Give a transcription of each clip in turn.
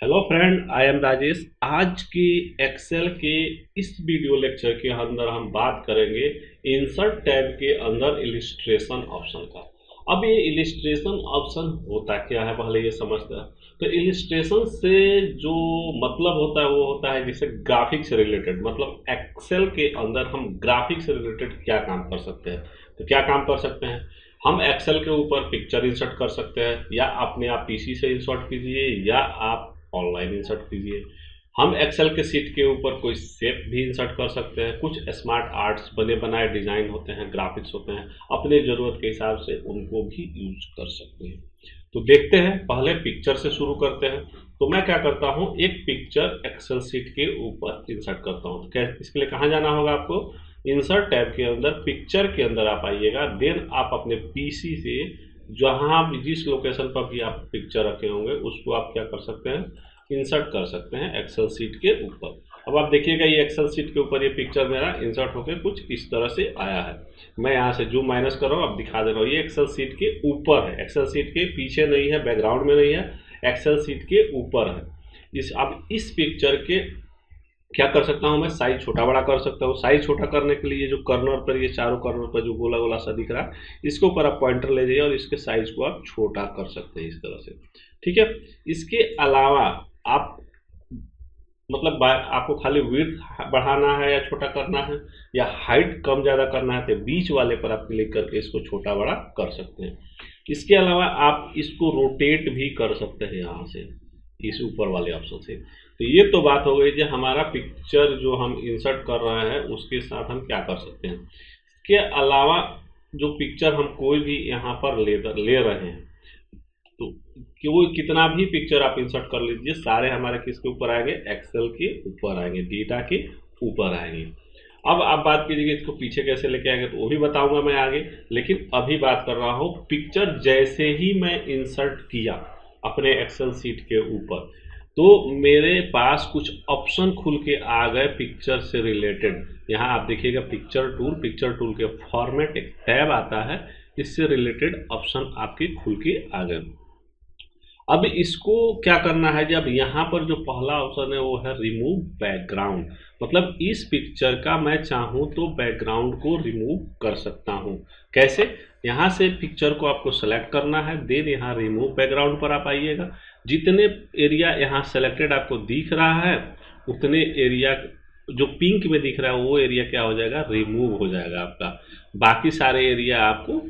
Hello friend, I am Rajesh. आज की Excel के इस वीडियो लेक्चर के अंदर हम बात करेंगे इंसर्ट टैब के अंदर इलिस्ट्रेशन ऑप्शन का। अब ये इलिस्ट्रेशन ऑप्शन होता क्या है पहले ये समझते हैं। तो इलिस्ट्रेशन से जो मतलब होता है वो होता है जैसे ग्राफिक्स से रिलेटेड, मतलब एक्सेल के अंदर हम ग्राफिक्स से रिलेटेड क्या काम कर सकते हैं। तो क्या काम कर सकते हैं, हम एक्सेल के ऊपर पिक्चर इंसर्ट कर सकते हैं, या अपने आप पीसी से इंसर्ट कीजिए या आप ऑनलाइन इंसर्ट कीजिए। हम एक्सेल के सीट के ऊपर कोई शेप भी इंसर्ट कर सकते हैं। कुछ स्मार्ट आर्ट्स बने बनाए डिजाइन होते हैं, ग्राफिक्स होते हैं, अपने ज़रूरत के हिसाब से उनको भी यूज कर सकते हैं। तो देखते हैं, पहले पिक्चर से शुरू करते हैं। तो मैं क्या करता हूँ, एक पिक्चर एक्सेल सीट के ऊपर इंसर्ट करता हूँ। तो इसके लिए कहाँ जाना होगा आपको, इंसर्ट टैब के अंदर पिक्चर के अंदर आप आइएगा। देन आप अपने पीसी से जहाँ भी जिस लोकेशन पर भी आप पिक्चर रखे होंगे उसको आप क्या कर सकते हैं, इंसर्ट कर सकते हैं एक्सेल सीट के ऊपर। अब आप देखिएगा ये एक्सेल सीट के ऊपर ये पिक्चर मेरा इंसर्ट होकर कुछ इस तरह से आया है। मैं यहाँ से जूम माइनस कर रहा हूँ, अब दिखा दे रहा हूँ। ये एक्सेल सीट के ऊपर है, एक्सेल सीट के पीछे नहीं है, बैकग्राउंड में नहीं है, एक्सेल सीट के ऊपर है। अब इस पिक्चर के क्या कर सकता हूँ, मैं साइज छोटा बड़ा कर सकता हूँ। साइज छोटा करने के लिए जो कर्नर पर, ये चारों कर्नर पर जो गोला गोला सा दिख रहा है, इसके ऊपर आप पॉइंटर ले जाइए और इसके साइज को आप छोटा कर सकते हैं इस तरह से। ठीक है, इसके अलावा आप मतलब आपको खाली विड्थ बढ़ाना है या छोटा करना है, या हाइट कम ज़्यादा करना है, तो बीच वाले पर आप क्लिक करके इसको छोटा बड़ा कर सकते हैं। इसके अलावा आप इसको रोटेट भी कर सकते हैं यहाँ से, इस ऊपर वाले ऑप्शन से। तो ये तो बात हो गई जो हमारा पिक्चर जो हम इंसर्ट कर रहे हैं उसके साथ हम क्या कर सकते हैं। इसके अलावा जो पिक्चर हम कोई भी यहाँ पर ले रहे हैं, तो वो कितना भी पिक्चर आप इंसर्ट कर लीजिए, सारे हमारे किसके ऊपर आएंगे, एक्सेल के ऊपर आएंगे, डेटा के ऊपर आएंगे। अब आप बात कीजिए इसको पीछे कैसे लेके आएंगे, तो वो भी बताऊंगा मैं आगे। लेकिन अभी बात कर रहा हूँ पिक्चर जैसे ही मैं इंसर्ट किया अपने एक्सेल सीट के ऊपर, तो मेरे पास कुछ ऑप्शन खुल के आ गए पिक्चर से रिलेटेड। यहाँ आप देखिएगा पिक्चर टूल के फॉर्मेट एक टैब आता है, इससे रिलेटेड ऑप्शन आपके खुल के आ गए। अब इसको क्या करना है, जब यहाँ पर जो पहला ऑप्शन है वो है रिमूव बैकग्राउंड, मतलब इस पिक्चर का मैं चाहूँ तो बैकग्राउंड को रिमूव कर सकता हूँ। कैसे, यहाँ से पिक्चर को आपको सेलेक्ट करना है, देन यहाँ रिमूव बैकग्राउंड पर आप आइएगा। जितने एरिया यहाँ सेलेक्टेड आपको दिख रहा है, उतने एरिया जो पिंक में दिख रहा है वो एरिया क्या हो जाएगा, रिमूव हो जाएगा आपका। बाकी सारे एरिया आपको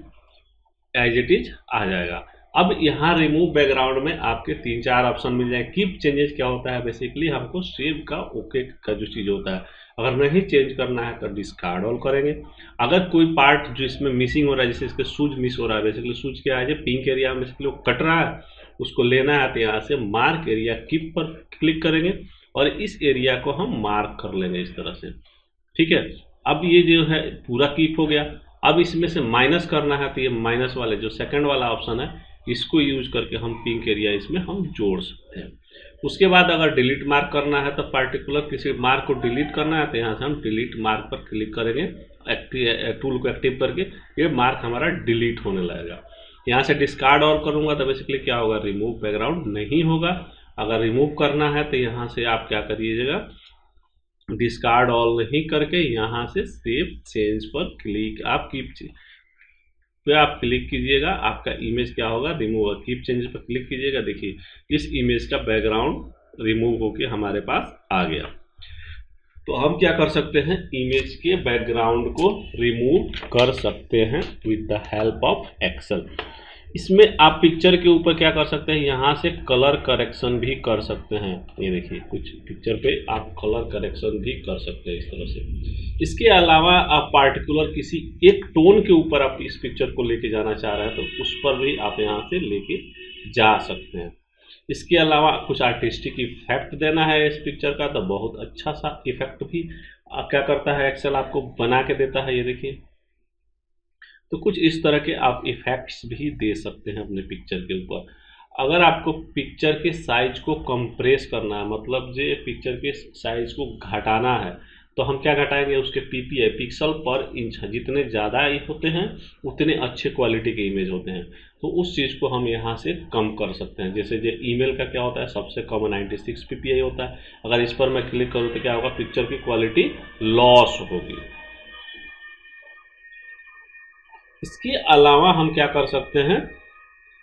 एज इट इज आ जाएगा। अब यहाँ रिमूव बैकग्राउंड में आपके 3-4 ऑप्शन मिल जाए। कीप चेंजेस क्या होता है, बेसिकली हमको सेव का ओके का जो चीज़ होता है, अगर नहीं चेंज करना है तो डिस्कार्ड ऑल करेंगे। अगर कोई पार्ट जो इसमें मिसिंग हो रहा है, जैसे इसके सूज मिस हो रहा है, बेसिकली सूज क्या है, पिंक एरिया में बेसिकली वो कट रहा है, उसको लेना है, तो यहाँ से मार्क एरिया कीप पर क्लिक करेंगे और इस एरिया को हम मार्क कर लेंगे इस तरह से। ठीक है, अब ये जो है पूरा कीप हो गया। अब इसमें से माइनस करना है, तो ये माइनस वाले जो सेकंड वाला ऑप्शन है इसको यूज करके हम पिंक एरिया इसमें हम जोड़ सकते हैं। उसके बाद अगर डिलीट मार्क करना है, तो पर्टिकुलर किसी मार्क को डिलीट करना है, तो यहाँ से हम डिलीट मार्क पर क्लिक करेंगे, टूल को एक्टिव करके ये मार्क हमारा डिलीट होने लगेगा। यहाँ से डिस्कार्ड ऑल करूँगा तो बेसिकली क्या होगा, रिमूव बैकग्राउंड नहीं होगा। अगर रिमूव करना है तो यहाँ से आप क्या करिएगा, डिस्कार्ड ऑल नहीं करके यहाँ से सेव चेंज पर क्लिक आप पे आप क्लिक कीजिएगा। आपका इमेज क्या होगा, रिमूव होगा। कीप चेंजेस पर क्लिक कीजिएगा, देखिए इस इमेज का बैकग्राउंड रिमूव होके हमारे पास आ गया। तो हम क्या कर सकते हैं, इमेज के बैकग्राउंड को रिमूव कर सकते हैं with the help of Excel. इसमें आप पिक्चर के ऊपर क्या कर सकते हैं, यहाँ से कलर करेक्शन भी कर सकते हैं। ये देखिए कुछ पिक्चर पे आप कलर करेक्शन भी कर सकते हैं इस तरह से। इसके अलावा आप पार्टिकुलर किसी एक टोन के ऊपर आप इस पिक्चर को लेके जाना चाह रहे हैं, तो उस पर भी आप यहाँ से लेके जा सकते हैं। इसके अलावा कुछ आर्टिस्टिक इफेक्ट देना है इस पिक्चर का, तो बहुत अच्छा सा इफेक्ट भी क्या करता है, एक्सेल आपको बना के देता है। ये देखिए, तो कुछ इस तरह के आप इफेक्ट्स भी दे सकते हैं अपने पिक्चर के ऊपर। अगर आपको पिक्चर के साइज को कंप्रेस करना है, मतलब जो पिक्चर के साइज को घटाना है, तो हम क्या घटाएंगे, उसके पीपीआई पिक्सल पर इंच जितने ज़्यादा होते हैं उतने अच्छे क्वालिटी के इमेज होते हैं। तो उस चीज़ को हम यहाँ से कम कर सकते हैं। जैसे जो ईमेल का क्या होता है, सबसे कम 96 पीपीआई होता है। अगर इस पर मैं क्लिक करूँ तो क्या होगा, पिक्चर की क्वालिटी लॉस होगी। इसके अलावा हम क्या कर सकते हैं,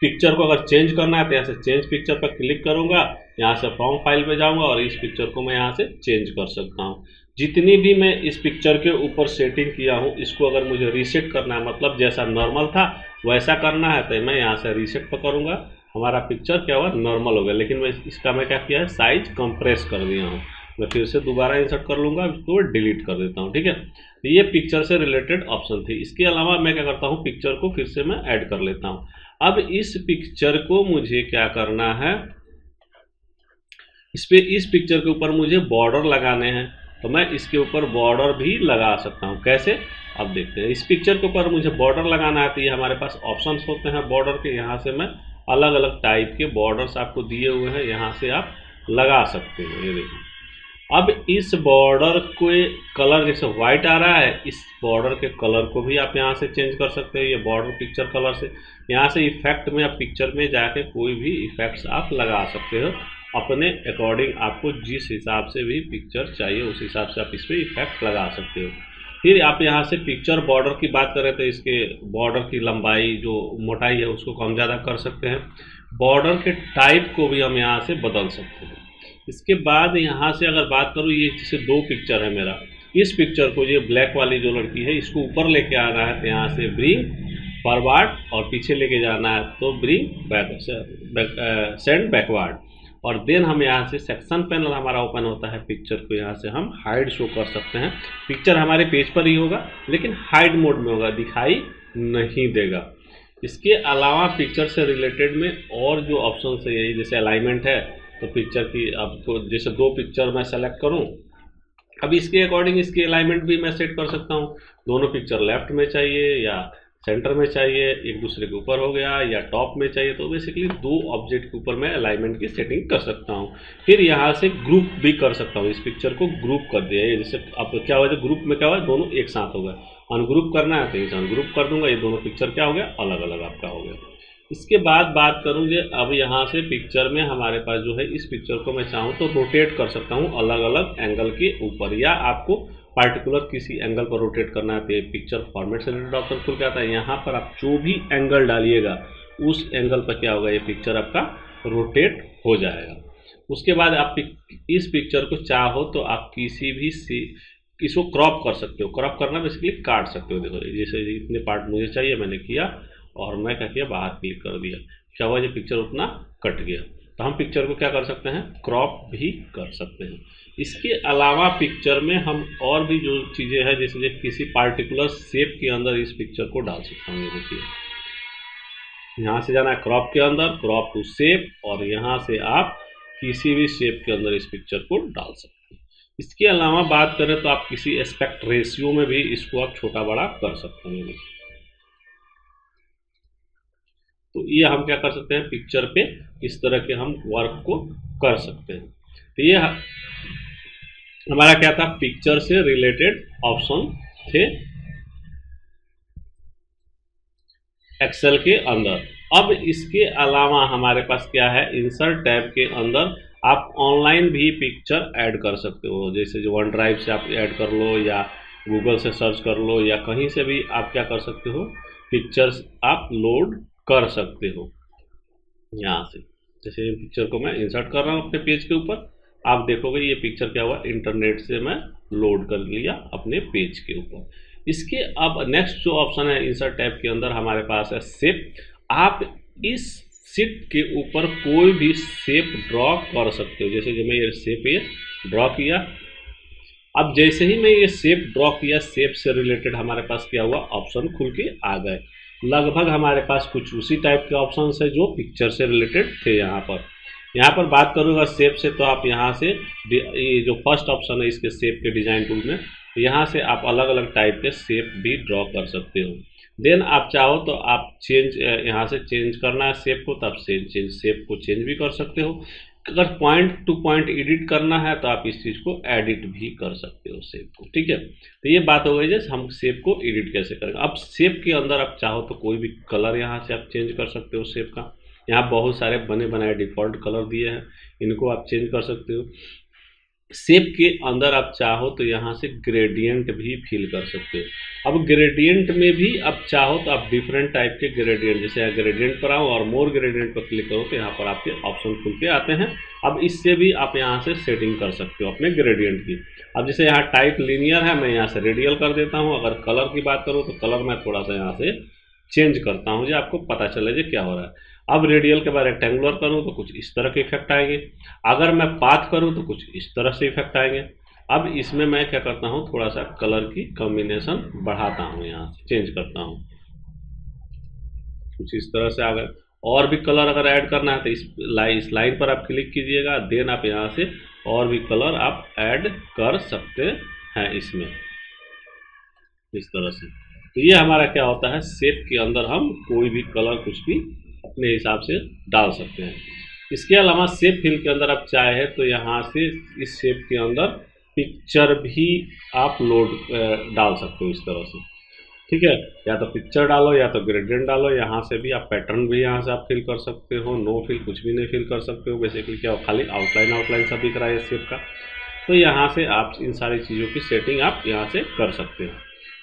पिक्चर को अगर चेंज करना है तो यहाँ से चेंज पिक्चर पर क्लिक करूंगा, यहाँ से फॉर्म फाइल पे जाऊंगा और इस पिक्चर को मैं यहाँ से चेंज कर सकता हूँ। जितनी भी मैं इस पिक्चर के ऊपर सेटिंग किया हूँ, इसको अगर मुझे रीसेट करना है, मतलब जैसा नॉर्मल था वैसा करना है, तो मैं यहाँ से रीसेट पर करूँगा। हमारा पिक्चर क्या हुआ, नॉर्मल हो गया। लेकिन मैं इसका मैं क्या किया है, साइज कंप्रेस कर दिया हूँ। मैं फिर से दोबारा इंसर्ट कर लूँगा, इसको डिलीट कर देता हूँ। ठीक है, तो ये पिक्चर से रिलेटेड ऑप्शन थी। इसके अलावा मैं क्या करता हूँ, पिक्चर को फिर से मैं ऐड कर लेता हूँ। अब इस पिक्चर को मुझे क्या करना है, इस पिक्चर के ऊपर मुझे बॉर्डर लगाने हैं, तो मैं इसके ऊपर बॉर्डर भी लगा सकता हूँ। कैसे, अब देखते हैं। इस पिक्चर के ऊपर मुझे बॉर्डर लगाना है तो ये हमारे पास ऑप्शंस होते हैं बॉर्डर के। यहाँ से मैं अलग अलग टाइप के बॉर्डर्स आपको दिए हुए हैं, यहाँ से आप लगा सकते हो। ये देखिए, अब इस बॉर्डर को कलर जैसे व्हाइट आ रहा है, इस बॉर्डर के कलर को भी आप यहाँ से चेंज कर सकते हो। ये बॉर्डर पिक्चर कलर से यहाँ से इफेक्ट में, आप पिक्चर में जाके कोई भी इफेक्ट्स आप लगा सकते हो अपने अकॉर्डिंग। आपको जिस हिसाब से भी पिक्चर चाहिए उस हिसाब से आप इस पर इफेक्ट लगा सकते हो। फिर आप यहाँ से पिक्चर बॉर्डर की बात करें तो इसके बॉर्डर की लंबाई जो मोटाई है उसको कम ज़्यादा कर सकते हैं। बॉर्डर के टाइप को भी हम यहाँ से बदल सकते हैं। इसके बाद यहाँ से अगर बात करूँ, ये जैसे दो पिक्चर है मेरा, इस पिक्चर को, ये ब्लैक वाली जो लड़की है, इसको ऊपर लेके आना है तो यहाँ से ब्रिंग फॉरवर्ड, और पीछे लेके जाना है तो ब्रिंग सेंड बैकवर्ड। और देन हम यहाँ से सेक्शन पैनल हमारा ओपन होता है। पिक्चर को यहाँ से हम हाइड शो कर सकते हैं। पिक्चर हमारे पेज पर ही होगा लेकिन हाइड मोड में होगा, दिखाई नहीं देगा। इसके अलावा पिक्चर से रिलेटेड में और जो ऑप्शन है, यही जैसे अलाइनमेंट है, तो पिक्चर की आपको जैसे दो पिक्चर मैं सेलेक्ट करूं, अब इसके अकॉर्डिंग इसकी अलाइनमेंट भी मैं सेट कर सकता हूं। दोनों पिक्चर लेफ्ट में चाहिए या सेंटर में चाहिए, एक दूसरे के ऊपर हो गया या टॉप में चाहिए, तो बेसिकली दो ऑब्जेक्ट के ऊपर मैं अलाइनमेंट की सेटिंग कर सकता हूं। फिर यहाँ से ग्रुप भी कर सकता हूँ। इस पिक्चर को ग्रुप कर दिया, ये जैसे अब क्या हुआ, ग्रुप में क्या हुआ, दोनों एक साथ हो गए। अनग्रुप करना है तो इसे अनग्रुप कर दूंगा, ये दोनों पिक्चर क्या हो गया, अलग अलग आपका हो गया। इसके बाद बात करूँगी, अब यहाँ से पिक्चर में हमारे पास जो है, इस पिक्चर को मैं चाहूँ तो रोटेट कर सकता हूँ अलग अलग एंगल के ऊपर, या आपको पार्टिकुलर किसी एंगल पर रोटेट करना है तो पिक्चर फॉर्मेट से रिलेटेड ऑप्शन खुल के आता है। यहाँ पर आप जो भी एंगल डालिएगा उस एंगल पर क्या होगा, ये पिक्चर आपका रोटेट हो जाएगा। उसके बाद आप इस पिक्चर को चाहो तो आप किसी भी इसको क्रॉप कर सकते हो। क्रॉप करना बेसिकली काट सकते हो। देखो जैसे इतने पार्ट मुझे चाहिए, मैंने किया और मैं क्या किया, बाहर क्लिक कर दिया, क्या हुआ, ये पिक्चर उतना कट गया। तो हम पिक्चर को क्या कर सकते हैं, क्रॉप भी कर सकते हैं। इसके अलावा पिक्चर में हम और भी जो चीज़ें हैं, जैसे किसी पार्टिकुलर शेप के अंदर इस पिक्चर को डाल सकता हूँ। ये देखिए, यहाँ से जाना है क्रॉप के अंदर, क्रॉप टू शेप, और यहाँ से आप किसी भी शेप के अंदर इस पिक्चर को डाल सकते हैं। इसके अलावा बात करें तो आप किसी एस्पेक्ट रेशियो में भी इसको आप छोटा बड़ा कर सकते हैं। तो ये हम क्या कर सकते हैं, पिक्चर पे इस तरह के हम वर्क को कर सकते हैं। तो ये हमारा क्या था, पिक्चर से रिलेटेड ऑप्शन थे एक्सेल के अंदर। अब इसके अलावा हमारे पास क्या है, इंसर्ट टैब के अंदर आप ऑनलाइन भी पिक्चर ऐड कर सकते हो। जैसे जो वन ड्राइव से आप ऐड कर लो, या गूगल से सर्च कर लो, या कहीं से भी आप क्या कर सकते हो, पिक्चर्स आप लोड कर सकते हो। यहाँ से जैसे पिक्चर को मैं इंसर्ट कर रहा हूँ अपने पेज के ऊपर, आप देखोगे ये पिक्चर क्या हुआ, इंटरनेट से मैं लोड कर लिया अपने पेज के ऊपर। इसके अब नेक्स्ट जो ऑप्शन है इंसर्ट टैब के अंदर हमारे पास है शेप। आप इस शीट के ऊपर कोई भी शेप ड्रॉ कर सकते हो। जैसे जो मैं ये शेप ये ड्रॉ किया, अब जैसे ही मैं ये शेप ड्रॉ किया, शेप से रिलेटेड हमारे पास क्या हुआ, ऑप्शन खुल के आ गए। लगभग हमारे पास कुछ उसी टाइप के ऑप्शंस है जो पिक्चर से रिलेटेड थे। यहाँ पर बात करूँगा शेप से, तो आप यहाँ से ये जो फर्स्ट ऑप्शन है इसके शेप के डिज़ाइन टूल में, यहाँ से आप अलग अलग टाइप के शेप भी ड्रॉ कर सकते हो। देन आप चाहो तो आप यहाँ से चेंज करना है शेप को, तब शेप को चेंज भी कर सकते हो। अगर पॉइंट टू पॉइंट एडिट करना है तो आप इस चीज़ को एडिट भी कर सकते हो शेप को, ठीक है। तो ये बात हो गई जैसे हम शेप को एडिट कैसे करेंगे। अब शेप के अंदर आप चाहो तो कोई भी कलर यहाँ से आप चेंज कर सकते हो शेप का। यहाँ बहुत सारे बने बनाए डिफ़ॉल्ट कलर दिए हैं, इनको आप चेंज कर सकते हो। शेप के अंदर आप चाहो तो यहाँ से ग्रेडियंट भी फिल कर सकते हो। अब ग्रेडियंट में भी आप चाहो तो आप डिफरेंट टाइप के ग्रेडियंट, जैसे ग्रेडियंट पर आओ और मोर ग्रेडियंट पर क्लिक करो तो यहाँ पर आपके ऑप्शन खुल के आते हैं। अब इससे भी आप यहाँ से सेटिंग कर सकते हो अपने ग्रेडियंट की। अब जैसे यहाँ टाइप लीनियर है, मैं यहाँ से रेडियल कर देता हूँ। अगर कलर की बात करूँ तो कलर मैं थोड़ा सा यहाँ से चेंज करता हूँ, जो आपको पता चले जो क्या हो रहा है। अब रेडियल के बाद रेक्टेंगुलर करूँ तो कुछ इस तरह के इफेक्ट आएंगे। अगर मैं पाथ करूँ तो कुछ इस तरह से इफेक्ट आएंगे। अब इसमें मैं क्या करता हूँ, थोड़ा सा कलर की कॉम्बिनेशन बढ़ाता हूँ, यहाँ से चेंज करता हूँ, कुछ इस तरह से आ गए। और भी कलर अगर ऐड करना है तो इस लाइन पर आप क्लिक कीजिएगा, देन आप यहाँ से और भी कलर आप ऐड कर सकते हैं इसमें, इस तरह से। तो ये हमारा क्या होता है, शेप के अंदर हम कोई भी कलर कुछ भी अपने हिसाब से डाल सकते हैं। इसके अलावा शेप फिल के अंदर आप चाहे तो यहाँ से इस शेप के अंदर पिक्चर भी आप लोड डाल सकते हो इस तरह से, ठीक है। या तो पिक्चर डालो या तो ग्रेडियंट डालो, यहाँ से भी आप पैटर्न भी यहाँ से आप फिल कर सकते हो। नो फिल कुछ भी नहीं फिल कर सकते हो। बेसिकली क्या हो, खाली आउटलाइन सा दिख रहा है शेप का। तो यहाँ से आप इन सारी चीज़ों की सेटिंग आप यहाँ से कर सकते हो।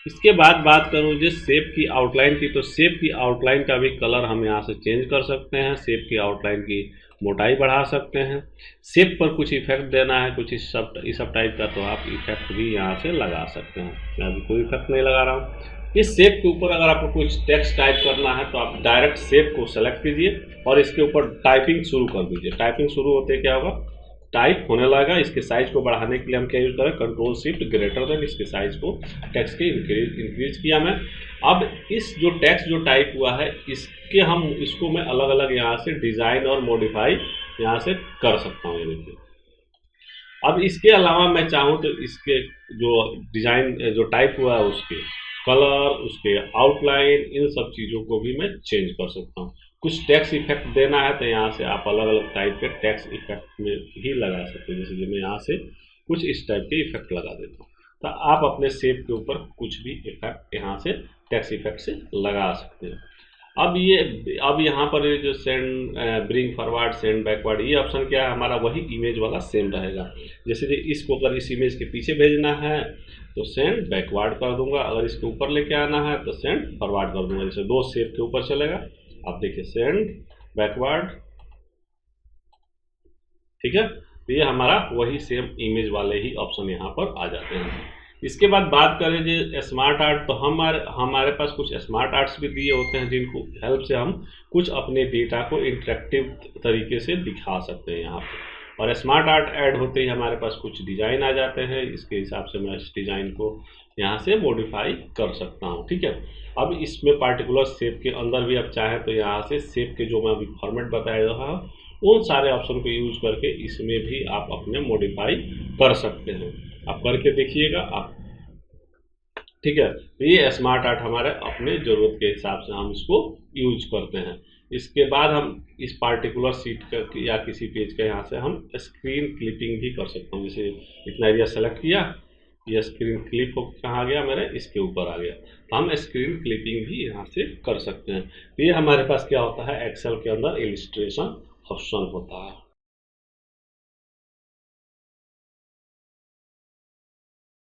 इसके बाद बात करूँ जिस शेप की आउटलाइन की, तो शेप की आउटलाइन का भी कलर हम यहाँ से चेंज कर सकते हैं। शेप की आउटलाइन की मोटाई बढ़ा सकते हैं। शेप पर कुछ इफेक्ट देना है कुछ इस सब टाइप का, तो आप इफेक्ट भी यहाँ से लगा सकते हैं। मैं अभी कोई इफेक्ट नहीं लगा रहा हूँ। इस शेप के ऊपर अगर आपको कुछ टेक्स्ट टाइप करना है तो आप डायरेक्ट शेप को सेलेक्ट कीजिए और इसके ऊपर टाइपिंग शुरू कर दीजिए। टाइपिंग शुरू होते क्या होगा, टाइप होने लगा। इसके साइज को बढ़ाने के लिए हम क्या यूज़ करें, कंट्रोल शिफ्ट ग्रेटर देन, इसके साइज को टेक्स्ट के इंक्रीज किया मैं। अब इस जो टेक्स्ट जो टाइप हुआ है इसको मैं अलग अलग यहाँ से डिज़ाइन और मॉडिफाई यहाँ से कर सकता हूँ। ये देखिए, अब इसके अलावा मैं चाहूँ तो इसके जो डिज़ाइन जो टाइप हुआ है उसके कलर, उसके आउटलाइन, इन सब चीज़ों को भी मैं चेंज कर सकता हूँ। कुछ टैक्स इफेक्ट देना है तो यहाँ से आप अलग अलग टाइप के टैक्स इफेक्ट में भी लगा सकते हो। जैसे मैं यहाँ से कुछ इस टाइप के इफेक्ट लगा देता हूँ, तो आप अपने शेप के ऊपर कुछ भी इफेक्ट यहाँ से टैक्स इफेक्ट से लगा सकते हो। अब यहाँ पर जो send bring forward send backward, ये ऑप्शन क्या है हमारा, वही इमेज वाला सेम रहेगा। जैसे कि इसको अगर इस इमेज के पीछे भेजना है तो सेंड बैकवर्ड कर दूंगा, अगर इसके ऊपर लेके आना है तो सेंड फॉरवर्ड कर दूंगा। जैसे दो शेप के ऊपर चलेगा, आप देखिए सेंड बैकवर्ड, ठीक है। तो ये हमारा वही सेम इमेज वाले ही ऑप्शन यहाँ पर आ जाते हैं। इसके बाद बात करें जो स्मार्ट आर्ट, तो हमारे पास कुछ स्मार्ट आर्ट्स भी दिए होते हैं जिनको हेल्प से हम कुछ अपने डेटा को इंटरेक्टिव तरीके से दिखा सकते हैं यहाँ पे। और स्मार्ट आर्ट ऐड होते ही हमारे पास कुछ डिज़ाइन आ जाते हैं। इसके हिसाब से मैं इस डिज़ाइन को यहाँ से मॉडिफाई कर सकता हूँ, ठीक है। अब इसमें पार्टिकुलर शेप के अंदर भी आप चाहें तो यहाँ से शेप के जो मैं अभी फॉर्मेट बताया रहा हूँ उन सारे ऑप्शन को यूज करके इसमें भी आप अपने मॉडिफाई कर सकते हैं। आप करके देखिएगा आप, ठीक है। तो ये स्मार्ट आर्ट हमारे अपने ज़रूरत के हिसाब से हम इसको यूज करते हैं। इसके बाद हम इस पार्टिकुलर सीट का या किसी पेज का यहाँ से हम स्क्रीन क्लिपिंग भी कर सकते हैं। जैसे इतना एरिया सेलेक्ट किया, यह स्क्रीन क्लिप हो कहाँ गया, मेरे इसके ऊपर आ गया, तो हम स्क्रीन क्लिपिंग भी यहाँ से कर सकते हैं। तो ये हमारे पास क्या होता है, एक्सेल के अंदर इलिस्ट्रेशन ऑप्शन होता है।